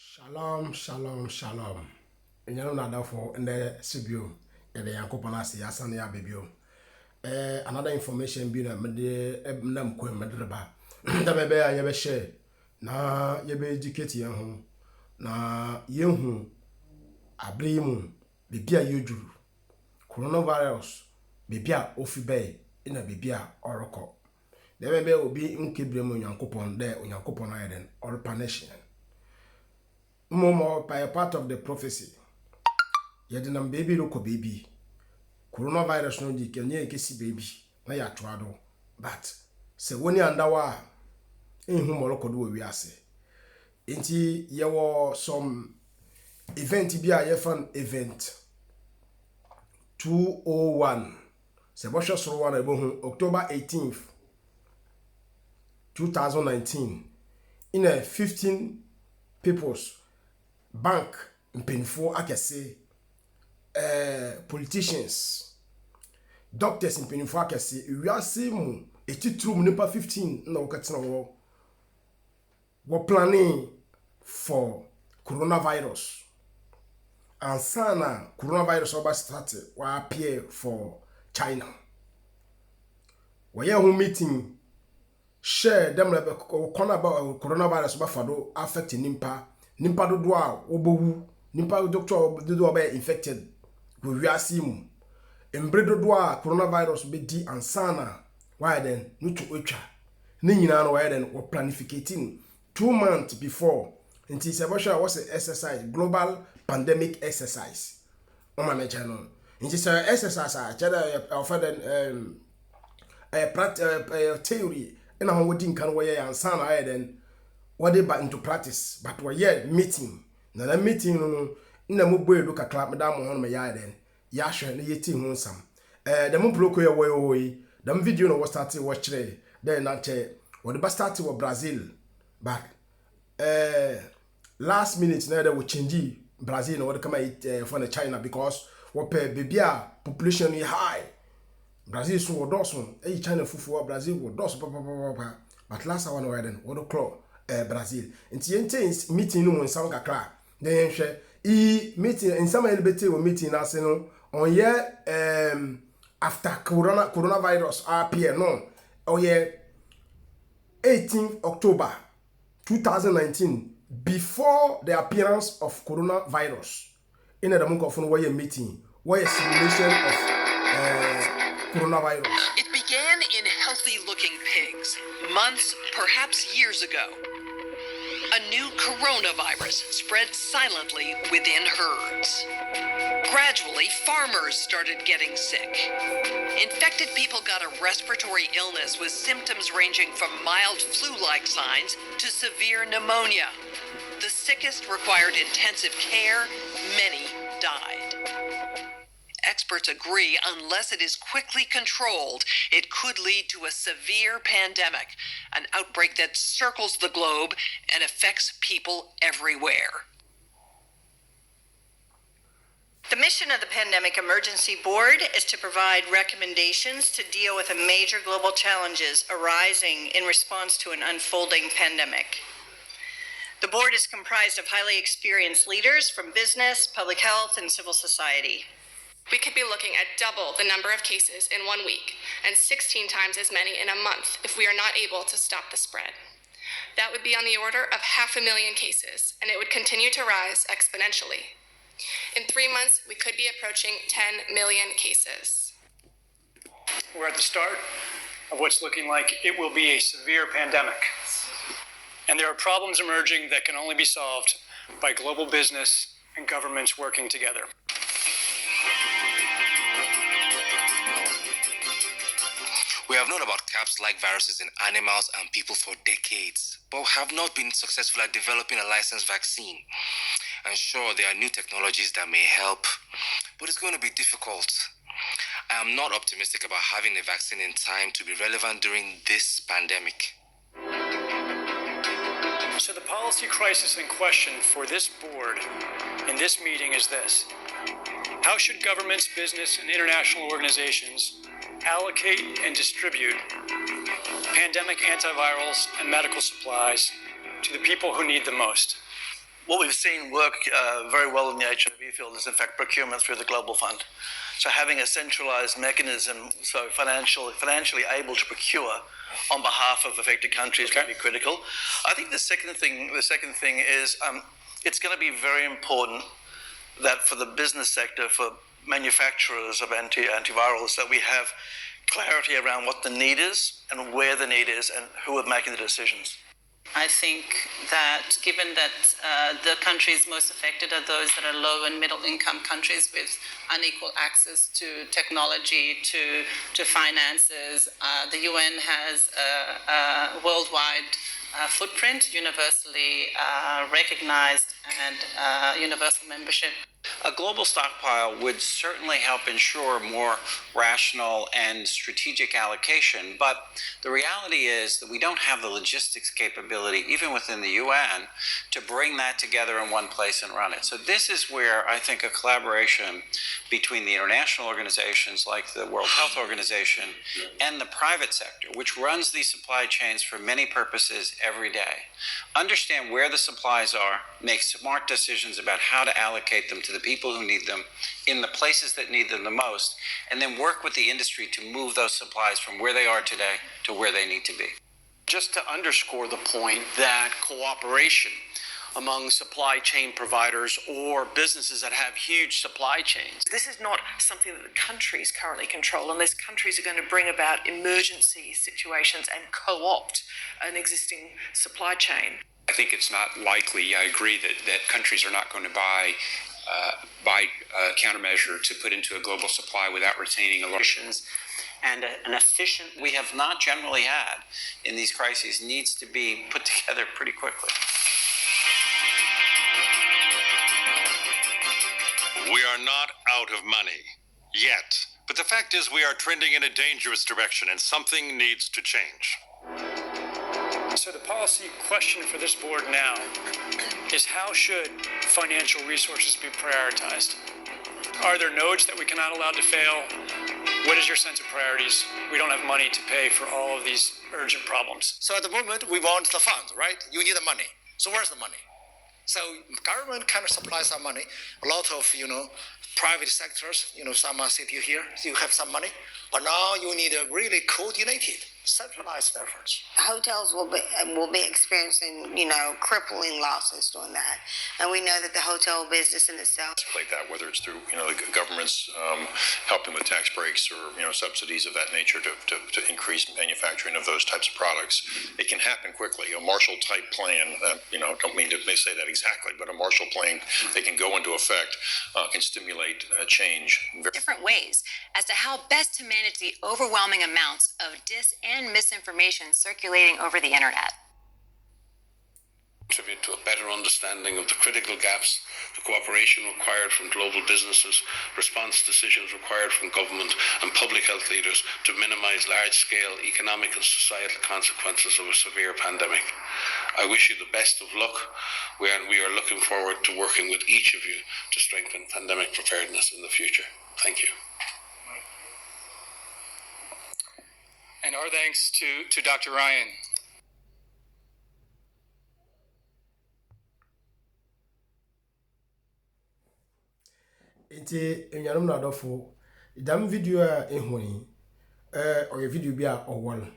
Shalom, shalom, shalom. Enyano nada for ende sibio. Yede yankopon ase yasane ya bebio. Another information bi na mede nam ko medreba. Da bebe ya yebe share na yebe educate yan ho na yehu abrimu bibia yoduru. Coronavirus bibia ofibe ina bibia oroko. Da bebe obi nkebremu yankopon de yankopon ayeden all punishing. Momo by a part of the prophecy. Yedinam baby loko baby. Coronavirus no di kenye kesi baby. Na ya twado. But se woni andawa enhu moloko do wi ase. Enti yewo some event bi a yefan event 201. Se bo hwe soro wana ebohu October 18th 2019 in a 15 people's bank mpenifo akese politicians doctors mpenifo akese wiase mu etitrum nipa 15 na wakatina wo planning for coronavirus and sana coronavirus oba start wa appear for China waya hu meeting share them corner about coronavirus ba fado affect nimpa dodo a obowu nimpa doctor dodo ba infected go wiase mu embre dodo a coronavirus be di ansana why then nutu otwa ne nyina no why then we planificating 2 months before until sebosha was a exercise global pandemic exercise o ma mecha no until say exercise a cheda offer then theory na ho wodi nkan wo ye ansana why then what they back into practice but we yeah meeting na that meeting no na mo boy do kakla me da mo hono me ya den ya hwe na yeti hu nsam the mo proko ye wo the video no was start watch there then na che what the start with Brazil but last minute na they will change Brazil no what come for the China because what pay bibia population is high Brazil so wodoso China fufu Brazil wodoso but last one we then what clock Brazil. Nti yente meeting no nsam kakra. Den hwe meeting nsam elebete wo meeting ase no on ye after coronavirus appear no on ye 18th October 2019 before the appearance of coronavirus in the month of no meeting where simulation of coronavirus. It began in healthy-looking pigs, months, perhaps years ago. A new coronavirus spread silently within herds. Gradually, farmers started getting sick. Infected people got a respiratory illness with symptoms ranging from mild flu-like signs to severe pneumonia. The sickest required intensive care. Many died. Experts agree unless it is quickly controlled, it could lead to a severe pandemic, an outbreak that circles the globe and affects people everywhere. The mission of the Pandemic Emergency Board is to provide recommendations to deal with the major global challenges arising in response to an unfolding pandemic. The board is comprised of highly experienced leaders from business, public health, and civil society. We could be looking at double the number of cases in 1 week and 16 times as many in a month if we are not able to stop the spread. That would be on the order of 500,000 cases, and it would continue to rise exponentially. In 3 months, we could be approaching 10 million cases. We're at the start of what's looking like it will be a severe pandemic. And there are problems emerging that can only be solved by global business and governments working together. We have known about CAPS-like viruses in animals and people for decades, but have not been successful at developing a licensed vaccine. And sure, there are new technologies that may help, but it's going to be difficult. I am not optimistic about having a vaccine in time to be relevant during this pandemic. So the policy crisis in question for this board in this meeting is this: how should governments, business, and international organizations allocate and distribute pandemic antivirals and medical supplies to the people who need them most? what we've seen work very well in the HIV field is, in fact, procurement through the Global Fund. So having a centralized mechanism, so financially able to procure on behalf of affected countries would be critical. I think the second thing is it's going to be very important that for the business sector, for manufacturers of antivirals, that we have clarity around what the need is and where the need is and who are making the decisions. I think that given that the countries most affected are those that are low and middle income countries with unequal access to technology, to finances, the UN has a worldwide footprint, universally recognized, and universal membership. A global stockpile would certainly help ensure more rational and strategic allocation, but the reality is that we don't have the logistics capability, even within the UN, to bring that together in one place and run it. So this is where I think a collaboration between the international organizations like the World Health Organization and the private sector, which runs these supply chains for many purposes every day, understand where the supplies are, make smart decisions about how to allocate them to the people who need them in the places that need them the most, and then work with the industry to move those supplies from where they are today to where they need to be. Just to underscore the point that cooperation among supply chain providers or businesses that have huge supply chains. This is not something that the countries currently control, unless countries are going to bring about emergency situations and co-opt an existing supply chain. I think it's not likely. I agree that countries are not going to buy a countermeasure to put into a global supply without retaining a large. And an efficient we have not generally had in these crises needs to be put together pretty quickly. We are not out of money yet, but the fact is we are trending in a dangerous direction and something needs to change. So the policy question for this board now is, how should financial resources be prioritized? Are there nodes that we cannot allow to fail? What is your sense of priorities? We don't have money to pay for all of these urgent problems. So at the moment, we want the funds, right? You need the money. So where's the money? So government can supply some money. A lot of, private sectors, some are sitting here, you have some money. But now you need a really coordinated, centralized efforts. Hotels will be experiencing, crippling losses doing that. And we know that the hotel business in itself. Like that, whether it's through, the government's helping with tax breaks or, subsidies of that nature to increase manufacturing of those types of products. It can happen quickly. A Marshall type plan, don't mean to say that exactly, but a Marshall plan that can go into effect can stimulate change. Different ways as to how best to manage the overwhelming amounts of dis and misinformation circulating over the internet. Contribute to a better understanding of the critical gaps, the cooperation required from global businesses, response decisions required from government and public health leaders to minimize large-scale economic and societal consequences of a severe pandemic. I wish you the best of luck. We are looking forward to working with each of you to strengthen pandemic preparedness in the future. Thank you. And our thanks to Dr. Ryan. Nti enyanum na adofo dam video a ehuni oye video bi a owol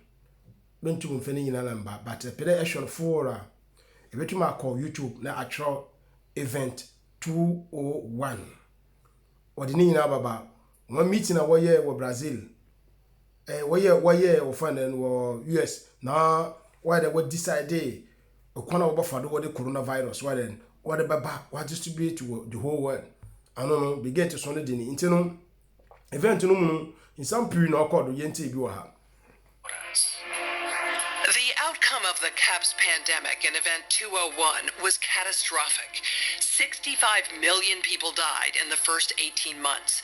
bentum mfani nyina namba but pede ehwon for ebetum akọ YouTube na atro event 201 odini nyina baba one meeting a woye wo Brazil woye wo fan wo US na why they would decide okona wo bafado wo the coronavirus why then what the baba what distribute to the whole world. I don't know, begin to sound the internal event no in some period no called yente bi wa ha. The outcome of the CAPS pandemic in Event 201 was catastrophic. 65 million people died in the first 18 months.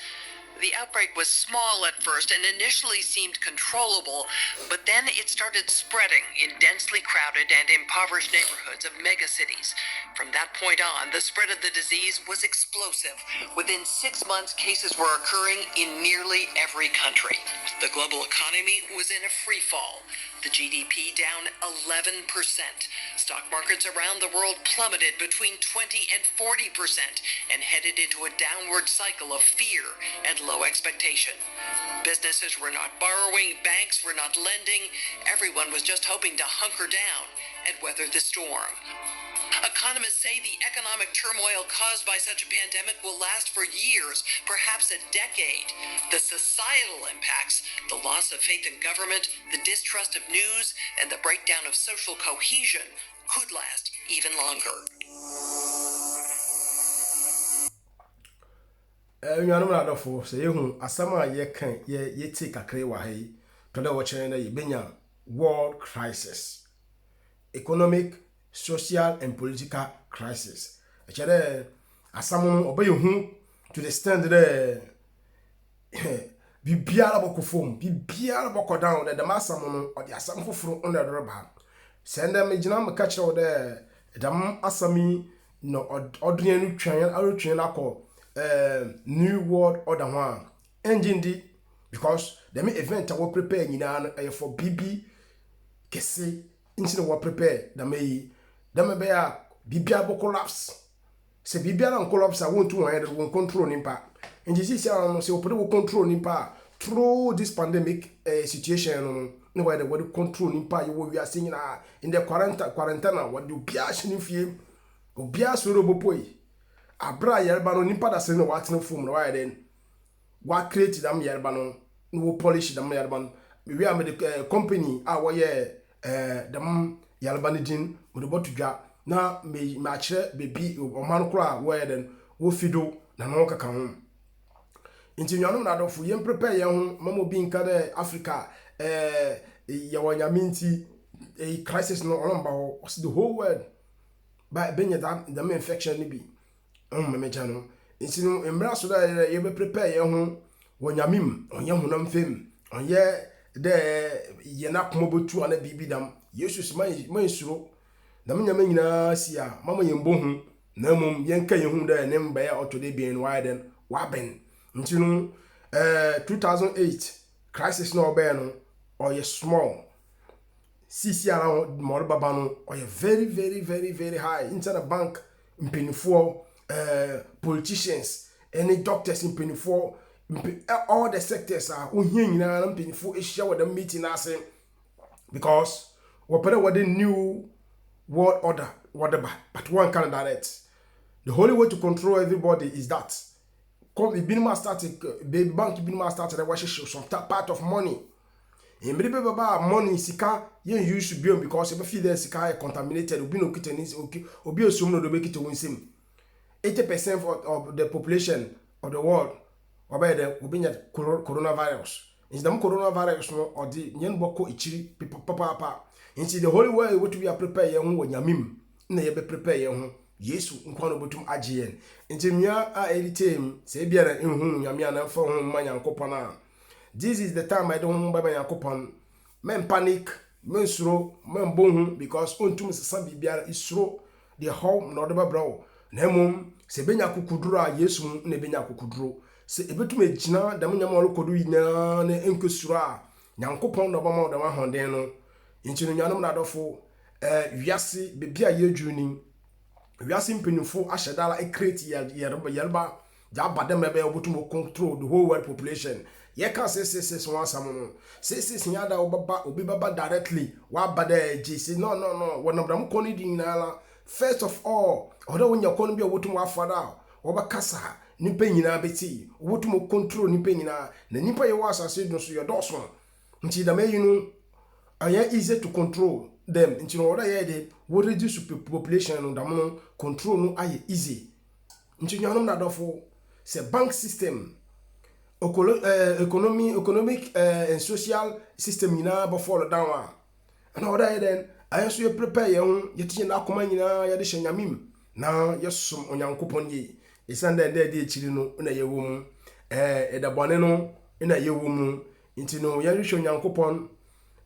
The outbreak was small at first and initially seemed controllable, but then it started spreading in densely crowded and impoverished neighborhoods of megacities. From that point on, the spread of the disease was explosive. Within 6 months, cases were occurring in nearly every country. The global economy was in a free fall. The GDP down 11%. Stock markets around the world plummeted between 20 and 40% and headed into a downward cycle of fear and low expectation. Businesses were not borrowing, banks were not lending. Everyone was just hoping to hunker down and weather the storm. Economists say the economic turmoil caused by such a pandemic will last for years, perhaps a decade. The societal impacts, the loss of faith in government, the distrust of news, and the breakdown of social cohesion could last even longer. Nyanum na dofo se yehu asama ye kan ye take akre wa hai to da wo chere na ye benya world crisis, economic, social and political crisis. Chere asam obayehu to the stand there bibiara bokofom bibiara bokodown the masam no odi asam foforo on the roba send them gina me catch o there dam asami no odrian twan arotwan akọ new world order one engine di because them event I will prepare nyina for BB kese instead of prepare them be bibia bo collapse se bibia na collapse I want to won control nimpa and this is no se opere control nimpa through this pandemic situation no why the word control nimpa you we are seeing in the quarantine what do bia shini fie obia soro bopoi abra yerba no nimpa da se no what no form no why then what create them yerba no polish them yerba we are the company our them yerba ni din we about to dwa na me kire bebi oman kura where then wo fido na no kaka ho inti nyanum na dofu yem prepare ye ho mamo bi nka de Africa ye wanyaminti crisis no olomba ho the whole world by benya that the infection ni bi me jano inti no emra so da ye be prepare ye ho wanyamim onye honam fem onye de ye na komobotu ana bibi dam Jesus man suro dam nyama nyina sia mama yembo hu na mum yenka ye hu da ne mba ya otode bien widen waben nti no 2008 crisis no obe no or ye small sisi ara mo baba no or ye very high into the bank impinifo politicians any doctors impinifo all the sectors are ohia nyina na impinifo ehia with the meeting ase because what the new world order whatever but one can direct the only way to control everybody is that come the binima started baby bank binima started the wash some part of money in baby baba money sika yen use biom because if feel the sika contaminated obi no kitenis obi osum no do make it wonsim 80% of the population of the world obey the obi coronavirus is them coronavirus no or the nyen boko ichiri papa inti the holy way what we are prepare ye ho wanyamim na ye be prepare ye ho Yesu nkwana botum agyen inti nwa a editem se bia na enhu nyame na fa ho manyankopon a this is the time I don't baba yankopon men panic men suro men bonhu because ontum sesa bibia isuro the home no de bro na mum se benya kokuduro a Yesu na benya kokuduro se ebetum egina dam nyama olokodu ina na enkosuro a nyankopon no bama odama honden no inti no nyanum na dofo wiase bibia yedwuni wiase mpinifo ashedala create yerba ja badem ebe obutum control the whole world population ye can say one samono say nyada obi baba directly wa bada ji say no wonam dam koni dinala first of all odo wonya koni bi obutum afada obakasa nipa nyina beti obutum control nipa nyina na nipa ye wasa say no so yodoso nti da mayinu aya easy to control them nti no oda ye de wo reduce population no da mo control no aye easy nti nyanum na dofo say bank system economic and social system nyina be fall down and oda ye then aya so you prepare ye ho ye tinye na akoma nyina ye de hyanyamim na yesom onyankopon ye isanda de echiri no na ye wo mu edabone no na ye wo mu nti no ye hwe onyankopon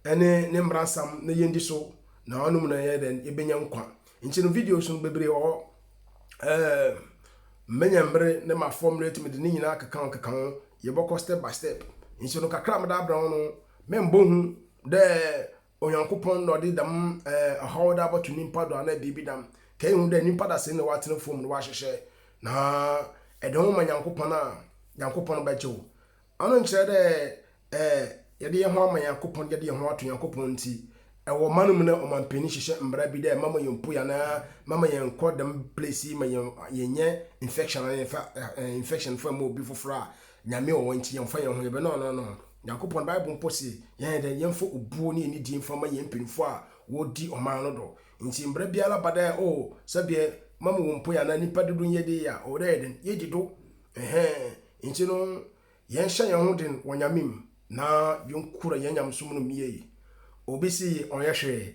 ene ne mbrasam na yendi so na onum na ye den ebenya nkwa nti no videos no bebre wo menya mbre ne ma formulate me de nyina kaka ye boko step by step nti no kakra me da bra no membo hu de onyankopon no de dam how da about nimpa do na bibi dam kai hu de nimpa da se ne watene fom no wa hyehye na edon ma nyankopon ba jewo ano nkyere de yede ye ho ama nyankopon yede ye ho ato nyankopon nti ewo manum na omampeni hyehye mbra bi de mama yempo ya na mama yenko dem place ma yenye infection for mo bi fofora nyame o wonti yemfa ye ho ye be no nyankopon bible mposi yen de yemfo obuo ni eni di mfa ma yempinfo a wodi oman no do nti mbra biala bada o sabie mama wompo ya na nipa dodo yede ya o de den yedi do nti no yen hye ye ho den wonyamim na yonkura yenyamsum no miye obisi onyehwe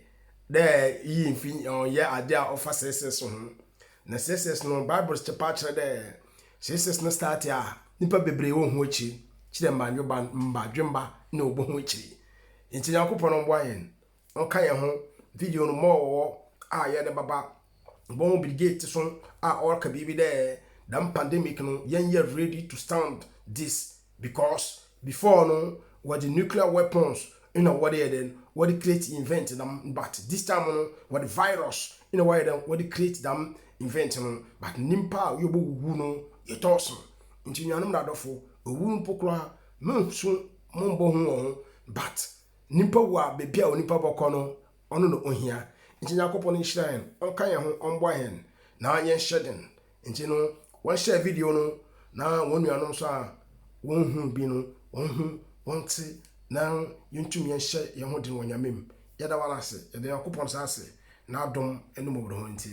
de yi mfi onye ade a ofa seses ho na seses no bible stepa kire de seses no start a nipa bebre wo ho achi kire mbadwemba na obo ho achi nti yakopon mbo ayen onka ye ho video no mo a ye de baba bo brigade so a orka bibi de dam pandemic no yen ye ready to stand this because before no what the nuclear weapons what they then what they create invent them, but this time no what the virus what then what they create them invent no but nimpa yobo wu no ye toso nti nyanum na dofo owu mpokra mensu mombo hu but nimpa wa bebia onipa bokọ no ono no ohia nti yakopon nhyiran onka ye ho onbo ahen na ye shedden nti no one share video no na wonu anom so a won hu bi no won hu won ti na yuntum ye hye ye ho den wonyamem yeda wala se yeda yakopon sa ase na adom enu mo bro ho nti